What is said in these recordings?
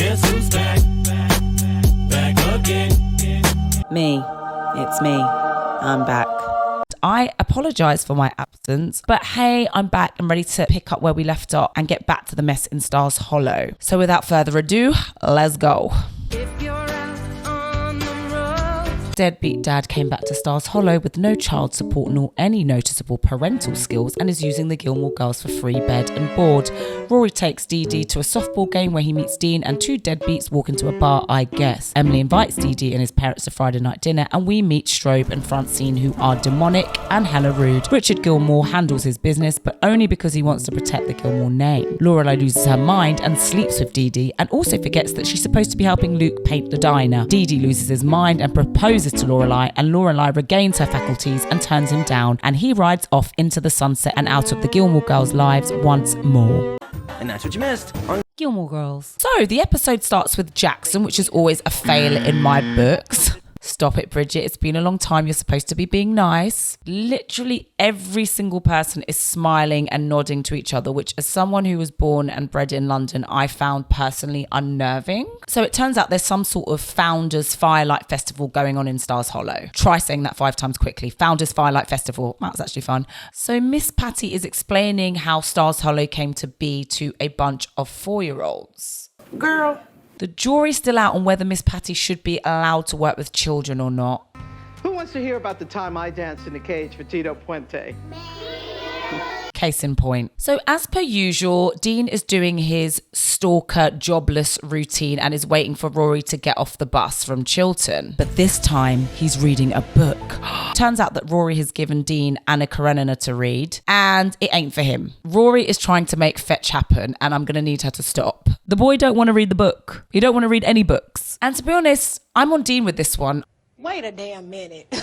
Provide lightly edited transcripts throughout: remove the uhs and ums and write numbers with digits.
Guess who's back? Back again. Me. It's me. I'm back. I apologise for my absence, but hey, I'm back and ready to pick up where we left off and get back to the mess in Stars Hollow. So without further ado, let's go. Deadbeat dad came back to Stars Hollow with no child support nor any noticeable parental skills and is using the Gilmore girls for free bed and board. Rory takes Dee Dee to a softball game where he meets Dean and two deadbeats walk into a bar, I guess. Emily invites Dee Dee and his parents to Friday night dinner and we meet Strobe and Francine, who are demonic and hella rude. Richard Gilmore handles his business but only because he wants to protect the Gilmore name. Lorelai loses her mind and sleeps with Dee Dee and also forgets that she's supposed to be helping Luke paint the diner. Dee Dee loses his mind and proposes to Lorelai, and Lorelai regains her faculties and turns him down, and he rides off into the sunset and out of the Gilmore girls' lives once more. And that's what you missed on Gilmore Girls. So the episode starts with Jackson, which is always a fail in my books. Stop it, Bridgette. It's been a long time. You're supposed to be being nice. Literally every single person is smiling and nodding to each other, which as someone who was born and bred in London, I found personally unnerving. So it turns out there's some sort of Founders Firelight Festival going on in Stars Hollow. Try saying that 5 times quickly. Founders Firelight Festival. That's actually fun. So Miss Patty is explaining how Stars Hollow came to be to a bunch of 4-year-olds. Girl. The jury's still out on whether Miss Patty should be allowed to work with children or not. Who wants to hear about the time I danced in the cage for Tito Puente? Case in point. So as per usual, Dean is doing his stalker jobless routine and is waiting for Rory to get off the bus from Chiltern. But this time he's reading a book. Turns out that Rory has given Dean Anna Karenina to read and it ain't for him. Rory is trying to make fetch happen and I'm going to need her to stop. The boy don't want to read the book. He don't want to read any books. And to be honest, I'm on Dean with this one. Wait a damn minute.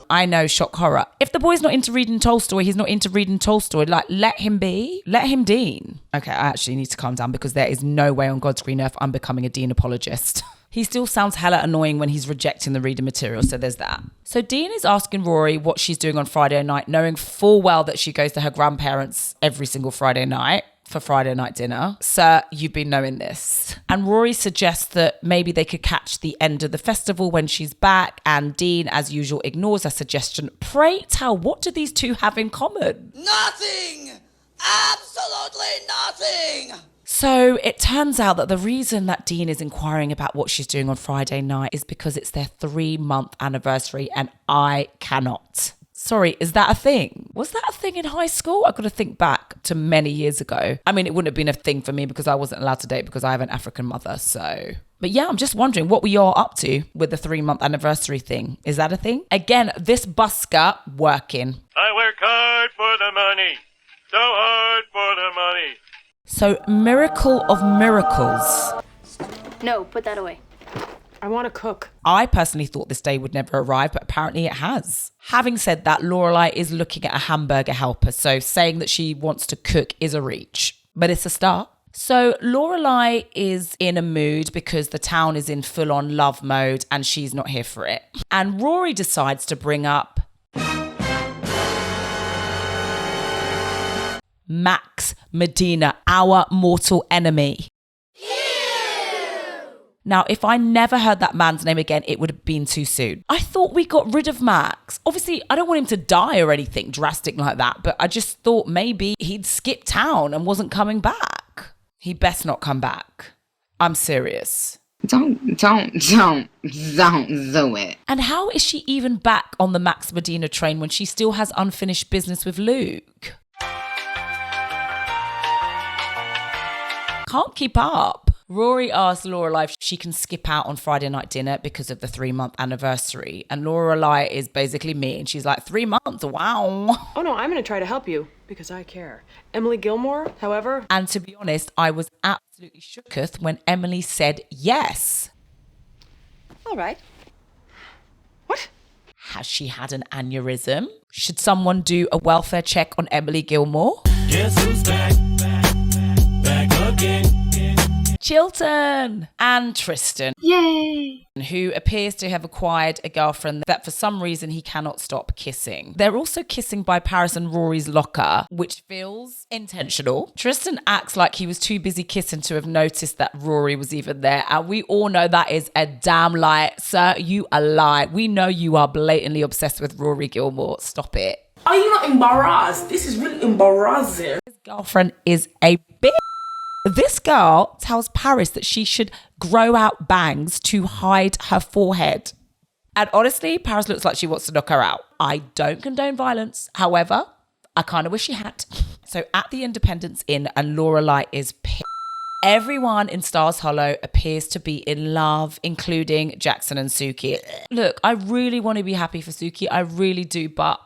I know, shock horror. If the boy's not into reading Tolstoy, he's not into reading Tolstoy. Like, let him be. Let him Dean. Okay, I actually need to calm down because there is no way on God's green earth I'm becoming a Dean apologist. He still sounds hella annoying when he's rejecting the reader material, so there's that. So Dean is asking Rory what she's doing on Friday night, knowing full well that she goes to her grandparents every single Friday night for Friday night dinner. Sir, you've been knowing this. And Rory suggests that maybe they could catch the end of the festival when she's back, and Dean, as usual, ignores her suggestion. Pray tell, what do these two have in common? Nothing! Absolutely nothing! So it turns out that the reason that Dean is inquiring about what she's doing on Friday night is because it's their 3-month anniversary and I cannot. Sorry, is that a thing? Was that a thing in high school? I've got to think back to many years ago. I mean, it wouldn't have been a thing for me because I wasn't allowed to date because I have an African mother, so... But yeah, I'm just wondering, what were you all up to with the 3-month anniversary thing? Is that a thing? Again, this busker working. I work hard for the money. So hard for the money. So, miracle of miracles. No, put that away. I want to cook. I personally thought this day would never arrive, but apparently it has. Having said that, Lorelai is looking at a hamburger helper, so saying that she wants to cook is a reach, but it's a start. So Lorelai is in a mood because the town is in full-on love mode and she's not here for it. And Rory decides to bring up Max Medina, our mortal enemy. Now, if I never heard that man's name again, it would have been too soon. I thought we got rid of Max. Obviously, I don't want him to die or anything drastic like that, but I just thought maybe he'd skipped town and wasn't coming back. He best not come back. I'm serious. Don't do it. And how is she even back on the Max Medina train when she still has unfinished business with Luke? Can't keep up. Rory asks Lorelai if she can skip out on Friday night dinner because of the 3-month anniversary. And Lorelai is basically me. And she's like, 3 months? Wow. Oh no, I'm going to try to help you because I care. Emily Gilmore, however. And to be honest, I was absolutely shooketh when Emily said yes. All right. What? Has she had an aneurysm? Should someone do a welfare check on Emily Gilmore? Guess who's back? Back again. Chilton and Tristan, Yay! who appears to have acquired a girlfriend that for some reason he cannot stop kissing. They're also kissing by Paris and Rory's locker, which feels intentional. Tristan acts like he was too busy kissing to have noticed that Rory was even there, and we all know that is a damn lie. Sir, you a lie. We know you are blatantly obsessed with Rory Gilmore. Stop it. Are you not embarrassed? This is really embarrassing. His girlfriend is a bitch. This girl tells Paris that she should grow out bangs to hide her forehead. And honestly, Paris looks like she wants to knock her out. I don't condone violence. However, I kind of wish she had. So at the Independence Inn, and Lorelai is pissed. Everyone in Stars Hollow appears to be in love, including Jackson and Suki. Look, I really want to be happy for Suki. I really do, but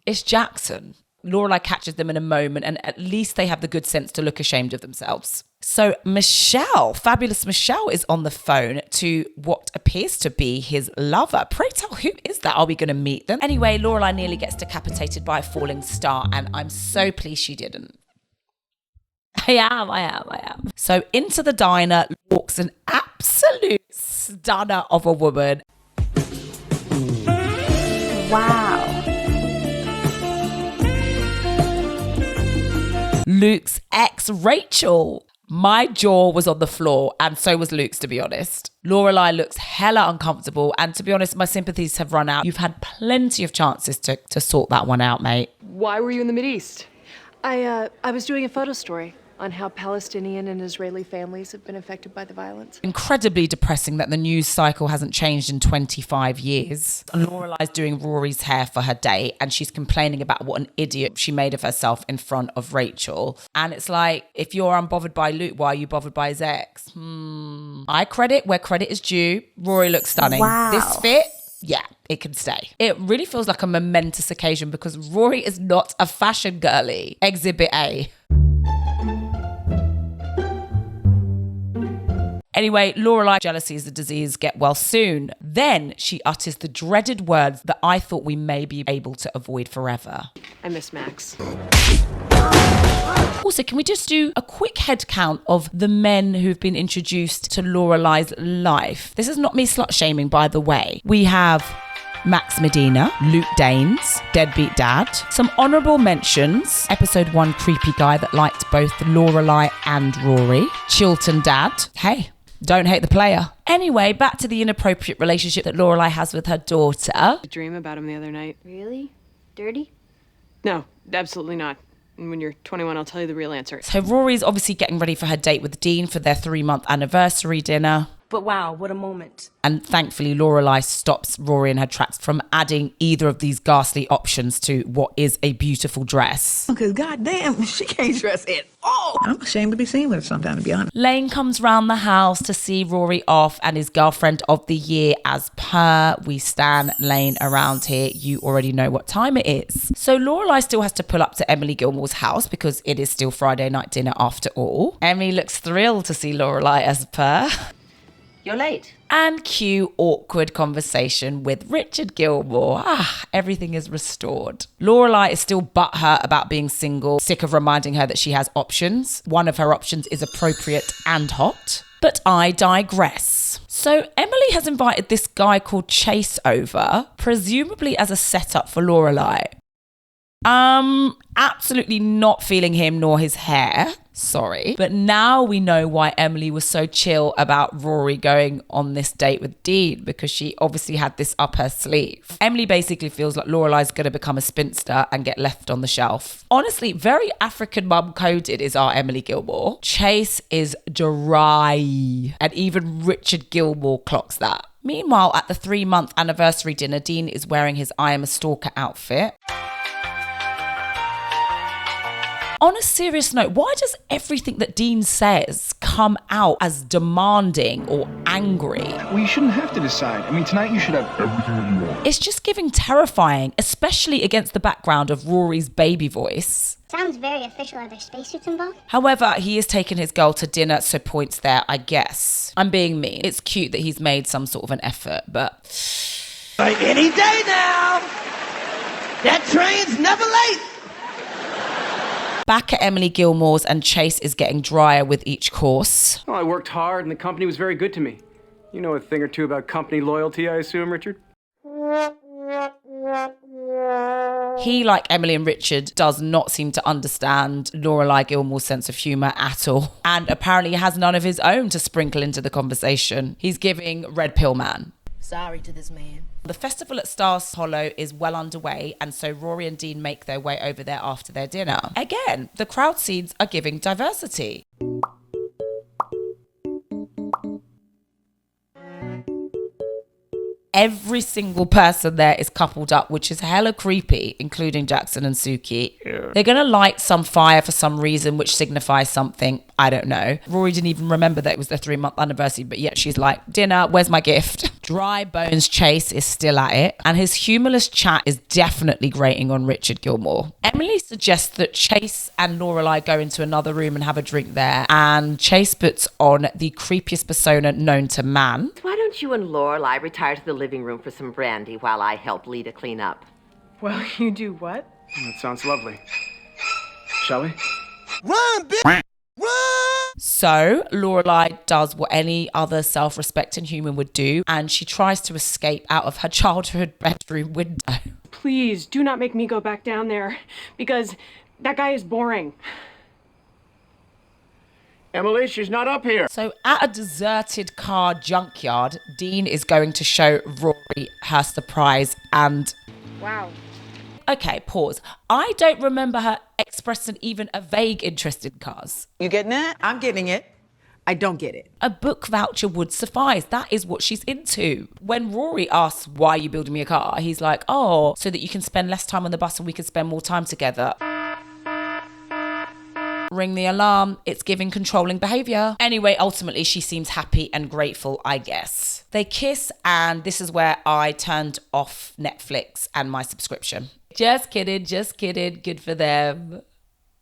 it's Jackson. Lorelai catches them in a moment, and at least they have the good sense to look ashamed of themselves. So Michelle, fabulous Michelle, is on the phone to what appears to be his lover. Pray tell, who is that? Are we going to meet them? Anyway, Lorelai nearly gets decapitated by a falling star, and I'm so pleased she didn't. I am. So into the diner walks an absolute stunner of a woman. Wow. Luke's ex, Rachel. My jaw was on the floor, and so was Luke's, to be honest. Lorelai looks hella uncomfortable, and to be honest, my sympathies have run out. You've had plenty of chances to sort that one out, mate. Why were you in the Mideast? I was doing a photo story on how Palestinian and Israeli families have been affected by the violence. Incredibly depressing that the news cycle hasn't changed in 25 years. Lorelai's doing Rory's hair for her date, and she's complaining about what an idiot she made of herself in front of Rachel. And it's like, if you're unbothered by Luke, why are you bothered by his ex? I credit where credit is due. Rory looks stunning. Wow. This fit, yeah, it can stay. It really feels like a momentous occasion because Rory is not a fashion girly. Exhibit A. Anyway, Lorelai, jealousy is a disease, get well soon. Then she utters the dreaded words that I thought we may be able to avoid forever. I miss Max. Also, can we just do a quick head count of the men who've been introduced to Lorelai's life? This is not me slut shaming, by the way. We have Max Medina, Luke Danes, Deadbeat Dad. Some honourable mentions. Episode 1 creepy guy that liked both Lorelai and Rory. Chilton Dad. Hey, don't hate the player. Anyway, back to the inappropriate relationship that Lorelai has with her daughter. I dreamed about him the other night. Really? Dirty? No, absolutely not. And when you're 21, I'll tell you the real answer. So Rory's obviously getting ready for her date with Dean for their 3-month anniversary dinner. But wow, what a moment. And thankfully, Lorelai stops Rory in her tracks from adding either of these ghastly options to what is a beautiful dress. Because goddamn, she can't dress at all. I'm ashamed to be seen with her sometimes, to be honest. Lane comes round the house to see Rory off and his girlfriend of the year as per. We stan Lane around here. You already know what time it is. So Lorelai still has to pull up to Emily Gilmore's house because it is still Friday night dinner after all. Emily looks thrilled to see Lorelai as per. You're late. And cue awkward conversation with Richard Gilmore. Everything is restored. Lorelai is still butthurt about being single, sick of reminding her that she has options. One of her options is appropriate and hot. But I digress. So Emily has invited this guy called Chase over, presumably as a setup for Lorelai. Absolutely not feeling him nor his hair. Sorry. But now we know why Emily was so chill about Rory going on this date with Dean, because she obviously had this up her sleeve. Emily basically feels like Lorelai's going to become a spinster and get left on the shelf. Honestly, very African mum coded is our Emily Gilmore. Chase is dry. And even Richard Gilmore clocks that. Meanwhile, at the 3-month anniversary dinner, Dean is wearing his I Am a Stalker outfit. On a serious note, why does everything that Dean says come out as demanding or angry? Well, you shouldn't have to decide. I mean, tonight you should have everything that you want. It's just giving terrifying, especially against the background of Rory's baby voice. Sounds very official. Are there spacesuits involved? However, he is taking his girl to dinner, so points there, I guess. I'm being mean. It's cute that he's made some sort of an effort, but... Like any day now. That train's never late. Back at Emily Gilmore's, and Chase is getting drier with each course. Well, I worked hard and the company was very good to me. You know a thing or two about company loyalty, I assume, Richard? He, like Emily and Richard, does not seem to understand Lorelai Gilmore's sense of humour at all. And apparently has none of his own to sprinkle into the conversation. He's giving Red Pill Man. Sorry to this man. The festival at Stars Hollow is well underway, and so Rory and Dean make their way over there after their dinner. Again, the crowd scenes are giving diversity. Every single person there is coupled up, which is hella creepy, including Jackson and Suki. Yeah. They're going to light some fire for some reason, which signifies something. I don't know. Rory didn't even remember that it was their 3-month anniversary, but yet she's like, dinner, where's my gift? Dry Bones Chase is still at it, and his humorless chat is definitely grating on Richard Gilmore. Emily suggests that Chase and Lorelai go into another room and have a drink there, and Chase puts on the creepiest persona known to man. Why don't you and Lorelai retire to the living room for some brandy while I help Lita clean up? Well, you do what? That sounds lovely. Shall we? Run, bitch! Run! So Lorelai does what any other self-respecting human would do, and she tries to escape out of her childhood bedroom window. Please do not make me go back down there, because that guy is boring. Emily, she's not up here. So at a deserted car junkyard, Dean is going to show Rory her surprise and... Wow. Okay, pause. I don't remember her expressing even a vague interest in cars. You getting that? I'm getting it. I don't get it. A book voucher would suffice. That is what she's into. When Rory asks, why are you building me a car? He's like, oh, so that you can spend less time on the bus and we can spend more time together. Ring the alarm. It's giving controlling behaviour. Anyway, ultimately, she seems happy and grateful, I guess. They kiss, and this is where I turned off Netflix and my subscription. Just kidding, just kidding. Good for them.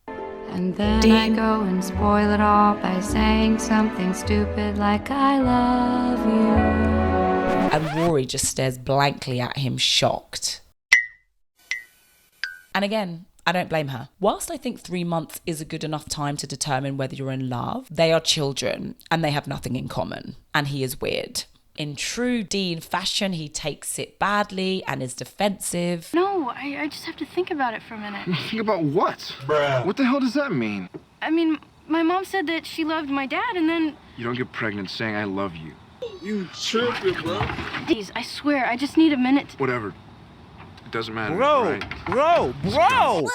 And then Dean. I go and spoil it all by saying something stupid like I love you. And Rory just stares blankly at him, shocked. And again, I don't blame her. Whilst I think 3 months is a good enough time to determine whether you're in love, they are children and they have nothing in common. And he is weird. In true Dean fashion, he takes it badly and is defensive. No, I just have to think about it for a minute. Think about what? Bruh. What the hell does that mean? I mean, my mom said that she loved my dad, and then... You don't get pregnant saying I love you. You tripping, bro. Please, I swear, I just need a minute. Whatever. It doesn't matter, Bro, right? bro.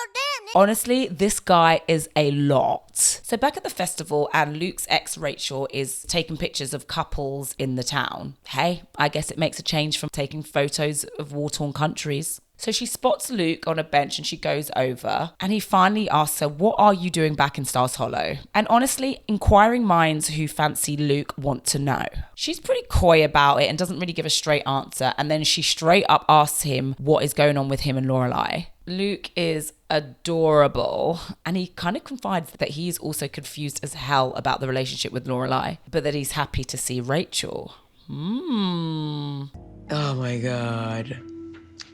Honestly, this guy is a lot. So back at the festival, and Luke's ex Rachel is taking pictures of couples in the town. Hey, I guess it makes a change from taking photos of war-torn countries. So she spots Luke on a bench and she goes over, and he finally asks her, what are you doing back in Stars Hollow? And honestly, inquiring minds who fancy Luke want to know. She's pretty coy about it and doesn't really give a straight answer, and then she straight up asks him what is going on with him and Lorelai. Luke is adorable, and he kind of confides that he's also confused as hell about the relationship with Lorelai, but that he's happy to see Rachel. Oh my God.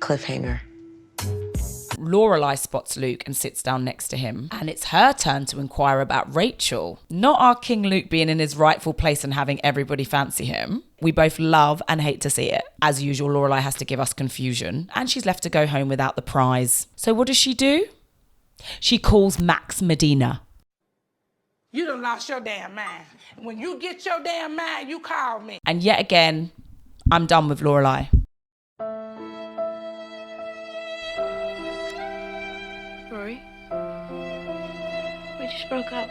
Cliffhanger. Lorelai spots Luke and sits down next to him, and it's her turn to inquire about Rachel. Not our King Luke being in his rightful place and having everybody fancy him. We both love and hate to see it. As usual, Lorelai has to give us confusion, and she's left to go home without the prize. So what does she do? She calls Max Medina. You done lost your damn mind. When you get your damn mind, you call me. And yet again, I'm done with Lorelai. Rory? We just broke up.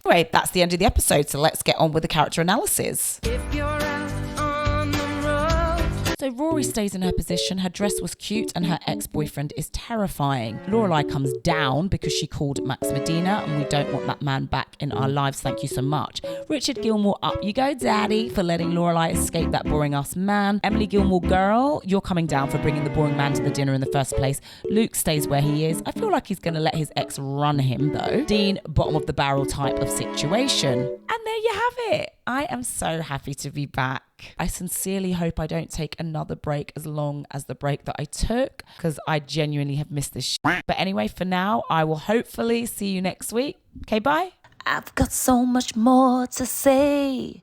Anyway, that's the end of the episode, so let's get on with the character analysis. If you're out on the road. So Rory stays in her position. Her dress was cute and her ex-boyfriend is terrifying. Lorelai comes down because she called Max Medina, and we don't want that man back in our lives. Thank you so much. Richard Gilmore, up you go, daddy, for letting Lorelai escape that boring ass man. Emily Gilmore, girl, you're coming down for bringing the boring man to the dinner in the first place. Luke stays where he is. I feel like he's going to let his ex run him though. Dean, bottom of the barrel type of situation. And there you have it. I am so happy to be back. I sincerely hope I don't take another break as long as the break that I took, because I genuinely have missed this shit. But anyway, for now, I will hopefully see you next week. Okay, bye. I've got so much more to say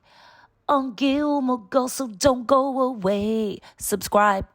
on Gilmore Girls, so don't go away. Subscribe,